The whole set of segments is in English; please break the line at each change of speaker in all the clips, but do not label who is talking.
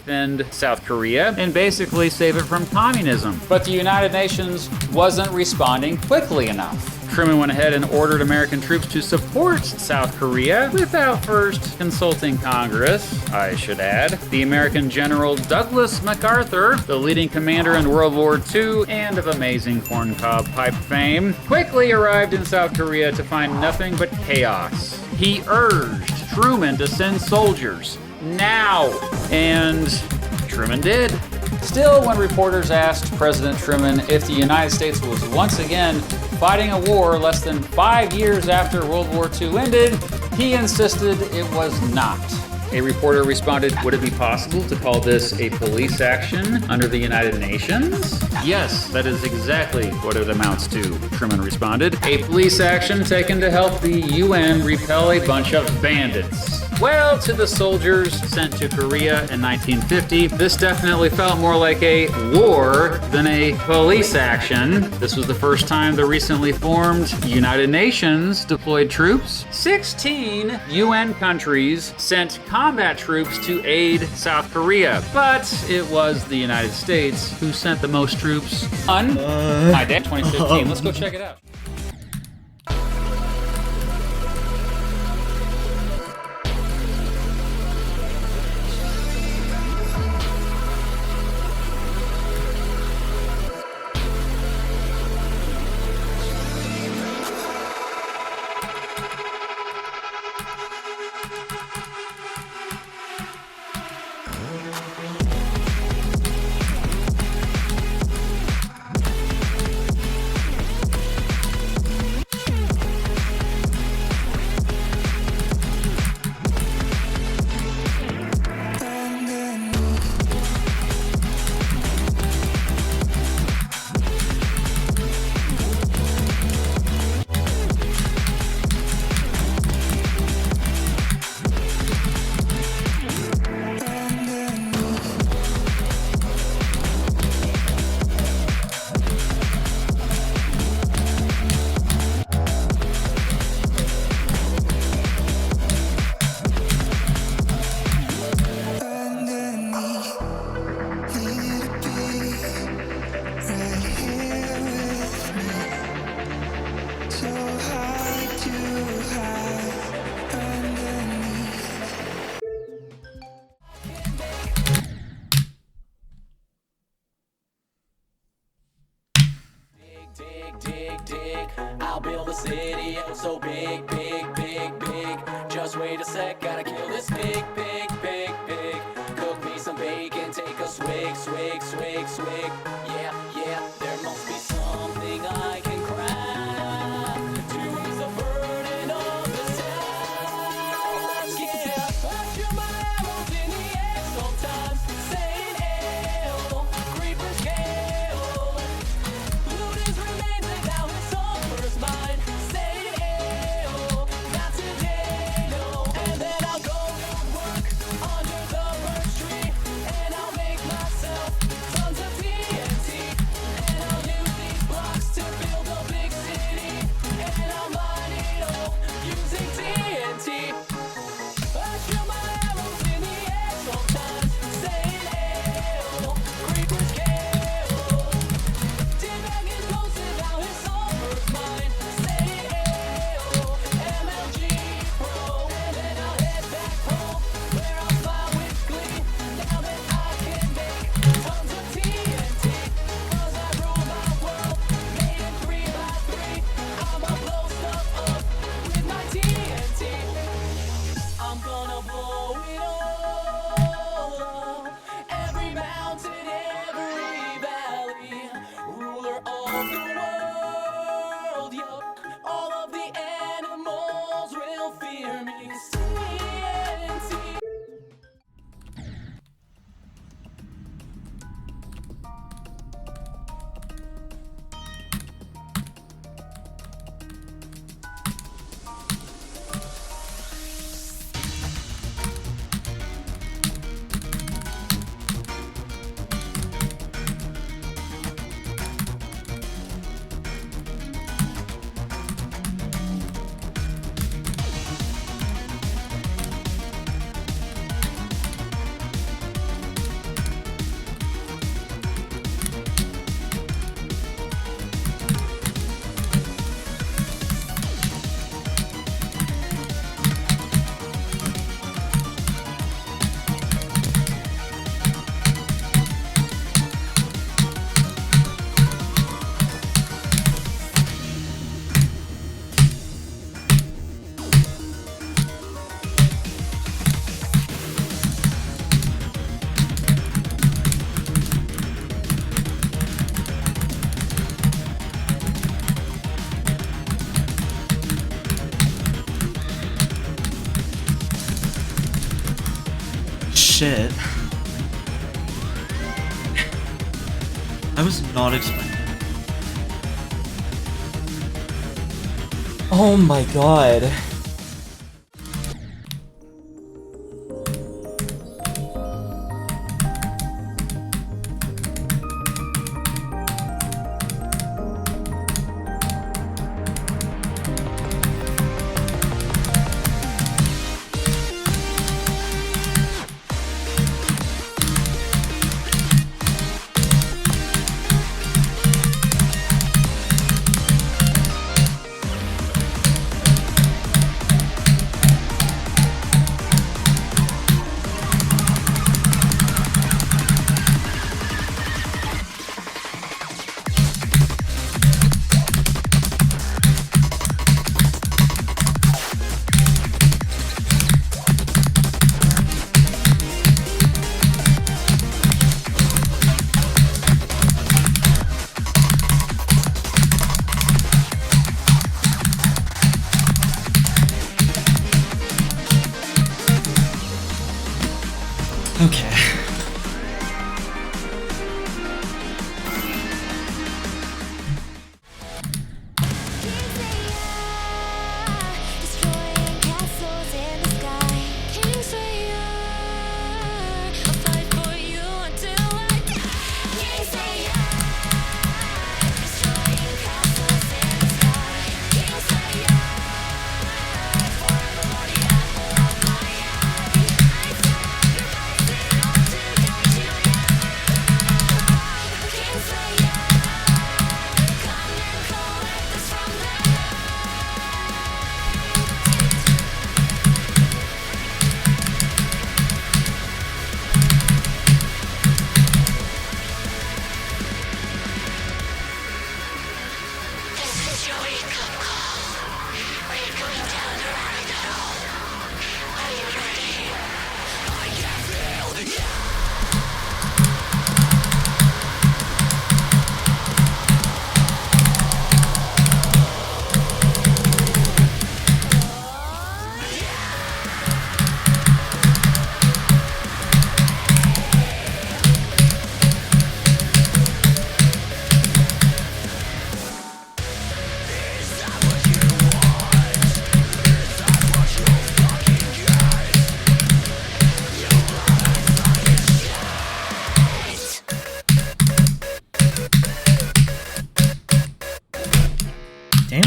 defend South Korea and basically save it from communism. But the United Nations wasn't responding quickly enough. Truman went ahead and ordered American troops to support South Korea without first consulting Congress, I should add. The American General Douglas MacArthur, the leading commander in World War II and of amazing corncob pipe fame, quickly arrived in South Korea to find nothing but chaos. He urged Truman to send soldiers now, and Truman did. Still, when reporters asked President Truman if the United States was once again fighting a war less than 5 years after World War II ended, he insisted it was not. A reporter responded, "Would it be possible to call this a police action under the United Nations?" "Yes, that is exactly what it amounts to," Truman responded. "A police action taken to help the UN repel a bunch of bandits." Well, to the soldiers sent to Korea in 1950, this definitely felt more like a war than a police action. This was the first time the recently formed United Nations deployed troops. 16 UN countries sent combat troops to aid South Korea, but it was the United States who sent the most troops. My day, 2015. Let's go check it out.
I'll build a city, oh so big, big, big, big. Just wait a sec, gotta kill this pig, pig, pig, pig. Cook me some bacon, take a swig, swig, swig, swig. Yeah, yeah, there must be something I can craft to ease the burden of the task. Yeah, I shoot my arrows in the air sometimes, saying hail, creepers gale. Loot his remains and now his soul first mine, saying hail, not today, no. And then I'll go work under the birch tree, and I'll make myself tons of TNT, and I'll use these blocks to build a big city, and I'll mine it all using TNT. I shoot my arrows in the air sometimes, saying hail, creepers gale. T-Bag is close and now his soul first mine, saying hail, MLG Pro. And then I'll head back home, where I'll smile with glee, now that I can make tons of TNT. 'Cause I rule my world, made it 3x3. I'ma blow stuff up with my TNT. I'm gonna blow it all up. Every mountain, every valley, ruler of the world, yup. All of the animals will fear me. TNT.
shit. I was not expecting. Oh my god. Okay.
Destroying castles in the sky. KINGSLAYER, I'll fight for you until I die. KINGSLAYER, destroying castles in the sky. KINGSLAYER, forever on the apple of my eye. I sacrifice it all to get you now. KINGSLAYER, come and collect us from there. This is your wake-up call. We're going down the rabbit hole. Are you ready? I can feel the
Damn.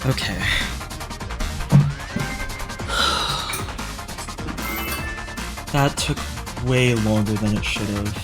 Okay. That took way longer than it should have.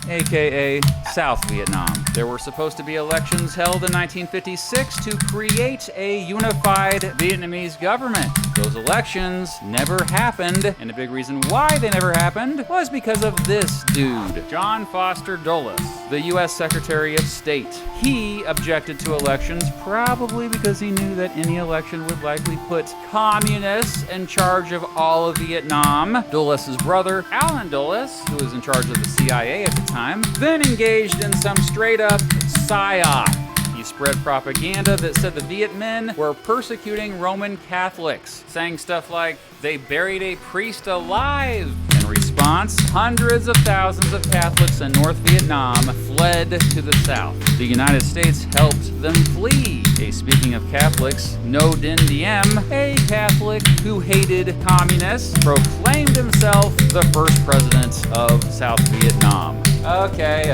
aka South Vietnam. There were supposed to be elections held in 1956 to create a unified Vietnamese government. Those elections never happened, and a big reason why they never happened was because of this dude, John Foster Dulles, the US Secretary of State. He objected to elections probably because he knew that any election would likely put communists in charge of all of Vietnam. Dulles' brother, Allen Dulles, who was in charge of the CIA at the time, then engaged in some straight-up psyop. He spread propaganda that said the Viet Minh were persecuting Roman Catholics, saying stuff like, they buried a priest alive. In response, hundreds of thousands of Catholics in North Vietnam fled to the south. The United States helped them flee. Speaking of Catholics, No Dinh Diem, a Catholic who hated communists, proclaimed himself the first president of South Vietnam. Okay.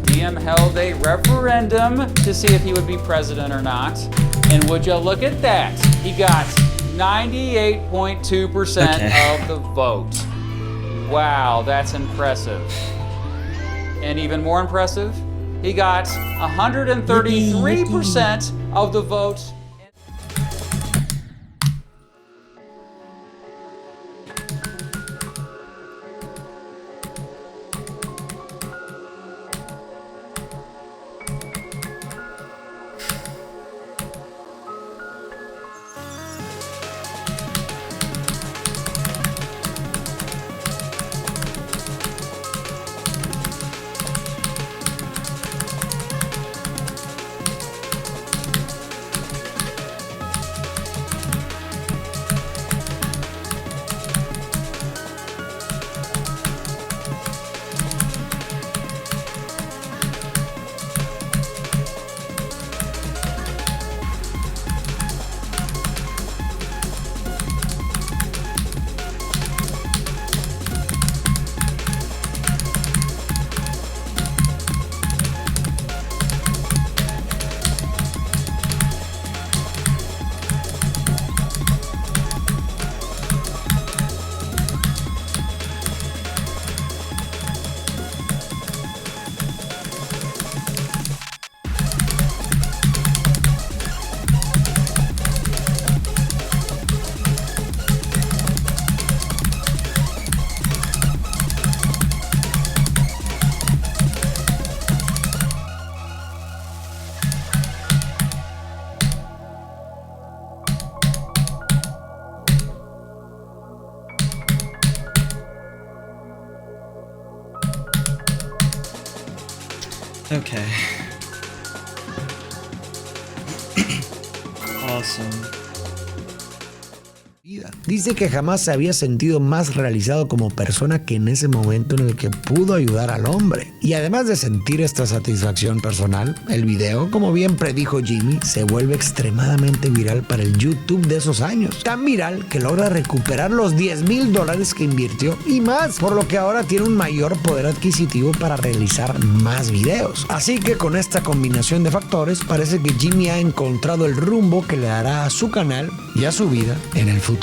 Diem held a referendum to see if he would be president or not. And would you look at that? He got 98.2% of the vote. Wow, that's impressive. And even more impressive, he got 133% of the vote.
Okay. Awesome.
Dice que jamás se había sentido más realizado como persona que en ese momento en el que pudo ayudar al hombre. Y además de sentir esta satisfacción personal, el video, como bien predijo Jimmy, se vuelve extremadamente viral para el YouTube de esos años. Tan viral que logra recuperar los $10,000 que invirtió y más, por lo que ahora tiene un mayor poder adquisitivo para realizar más videos. Así que con esta combinación de factores, parece que Jimmy ha encontrado el rumbo que le dará a su canal y a su vida en el futuro.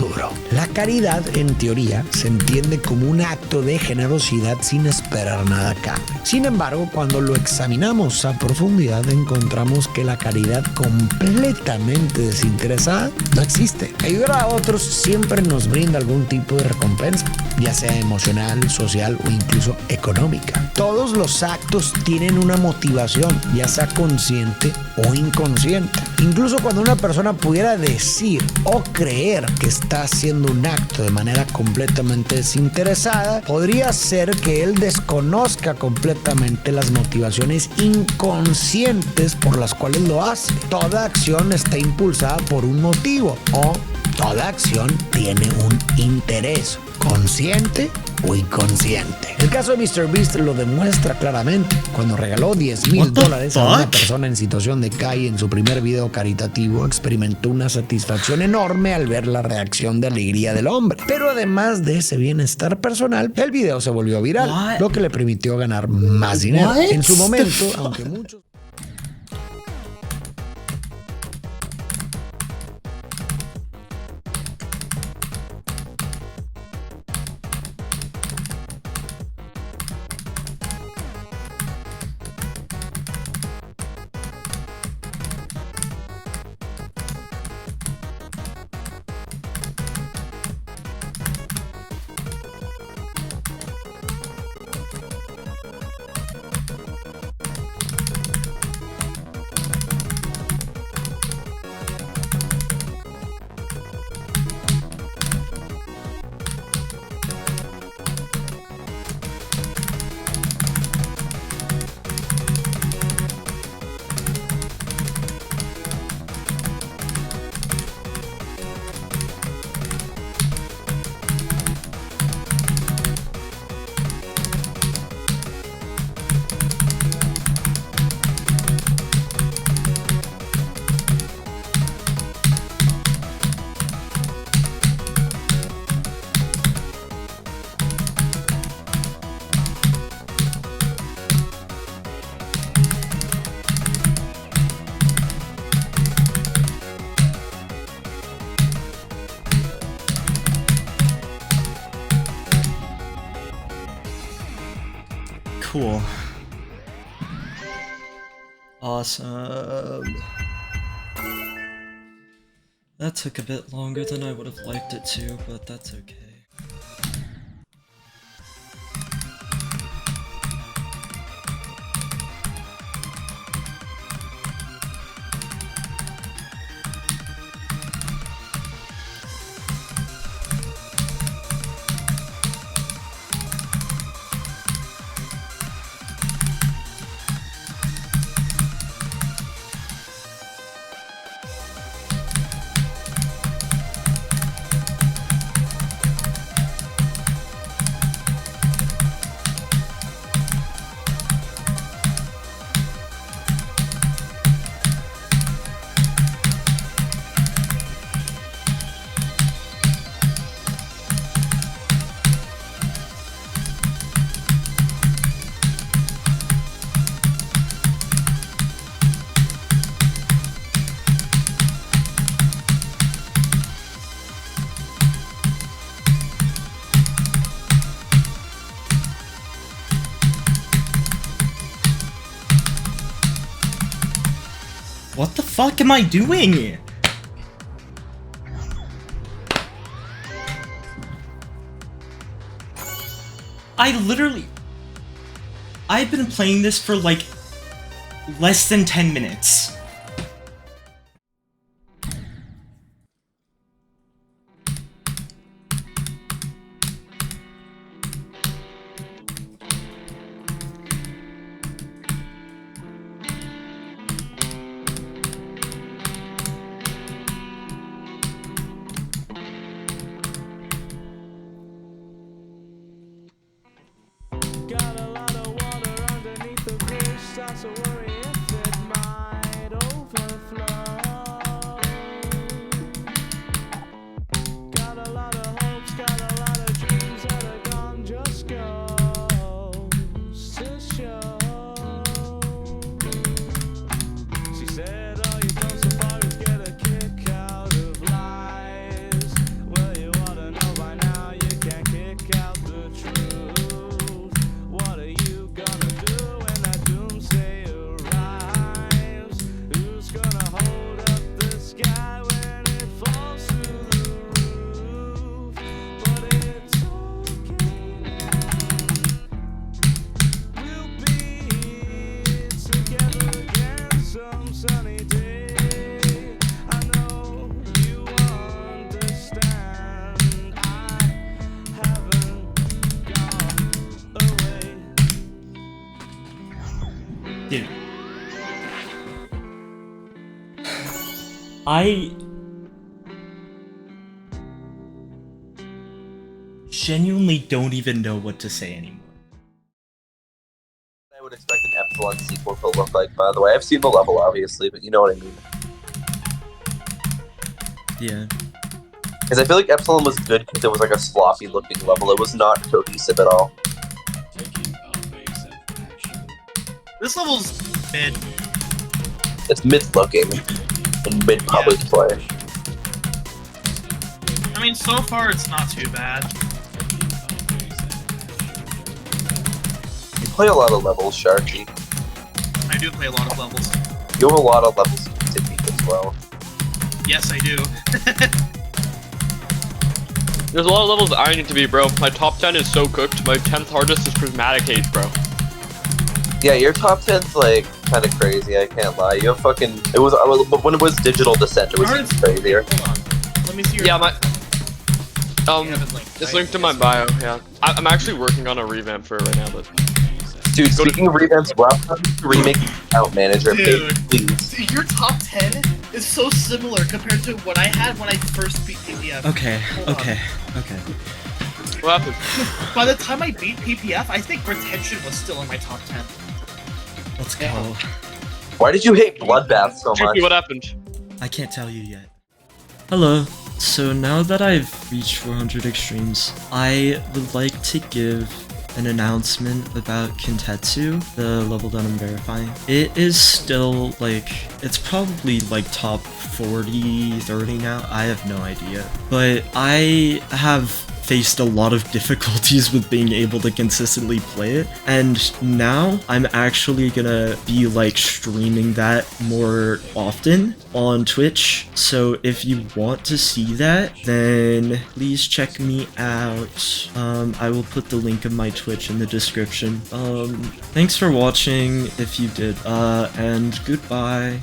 La caridad, en teoría, se entiende como un acto de generosidad sin esperar nada a cambio. Sin embargo, cuando lo examinamos a profundidad, encontramos que la caridad completamente desinteresada no existe. Ayudar a otros siempre nos brinda algún tipo de recompensa, ya sea emocional, social o incluso económica. Todos los actos tienen una motivación, ya sea consciente o inconsciente. Incluso cuando una persona pudiera decir o creer que está haciendo un acto de manera completamente desinteresada, podría ser que él desconozca completamente las motivaciones inconscientes por las cuales lo hace. Toda acción está impulsada por un motivo o toda acción tiene un interés, consciente o inconsciente. El caso de MrBeast lo demuestra claramente. Cuando regaló $10,000 a una persona en situación de calle en su primer video caritativo, experimentó una satisfacción enorme al ver la reacción de alegría del hombre. Pero además de ese bienestar personal, el video se volvió viral, lo que le permitió ganar más dinero. En su momento, aunque muchos...
cool. Awesome. That took a bit longer than I would have liked it to, but that's okay. What the fuck am I doing? I've been playing this for like less than 10 minutes.
Got a lot of water underneath the bridge, starts to worry if it might overflow. Got a lot of hopes, got a lot of dreams that are gone, just goes to show. She said all you've done so far is get a kick out of lies. Well, you ought to know by now you can't kick out the truth. What are you gonna do when that doomsday arrives? Who's gonna hold up the sky when it falls through the roof? But it's okay now. We'll be together again some sunny day. I know you understand. I haven't gone away.
Dude. I genuinely don't even know what to say anymore.
I would expect an Epsilon sequel to look like, by the way. I've seen the level, obviously, but you know what I mean.
Yeah.
Because I feel like Epsilon was good because it was like a sloppy looking level. It was not cohesive at all.
This level's mid.
It's mid-looking and mid-public play.
I mean, so far it's not too bad.
You play a lot of levels, Sharky.
I do play a lot of levels.
You have a lot of levels to beat as well.
Yes, I do.
There's a lot of levels I need to beat, bro. My top 10 is so cooked. My 10th hardest is Prismatic Haze, bro.
Yeah, your top 10's like kind of crazy, I can't lie. You have fucking... It was... But when it was Digital Descent, it was even crazier.
Hold on. Let me see your...
Yeah, my...
You have it linked,
It's
right?
linked to my bio, yeah. I'm actually working on a revamp for it right now, but...
Dude, speaking of revamps, welcome to remake Account Manager,
Dude.
please.
Dude, your top 10 is so similar compared to what I had when I first beat PPF.
Okay,
Hold on.
okay.
What happened?
By the time I beat PPF, I think Retention was still in my top 10.
Let's go.
Why did you hate Bloodbath so much?
Juicy, what happened?
I can't tell you yet. Hello. So now that I've reached 400 extremes, I would like to give an announcement about Kintetsu, the level that I'm verifying. It is still like, it's probably like top 40, 30 now. I have no idea. But I have faced a lot of difficulties with being able to consistently play it, and now I'm actually gonna be like streaming that more often on Twitch. So if you want to see that, then please check me out. I will put the link of my Twitch in the description. Thanks for watching if you did, and goodbye.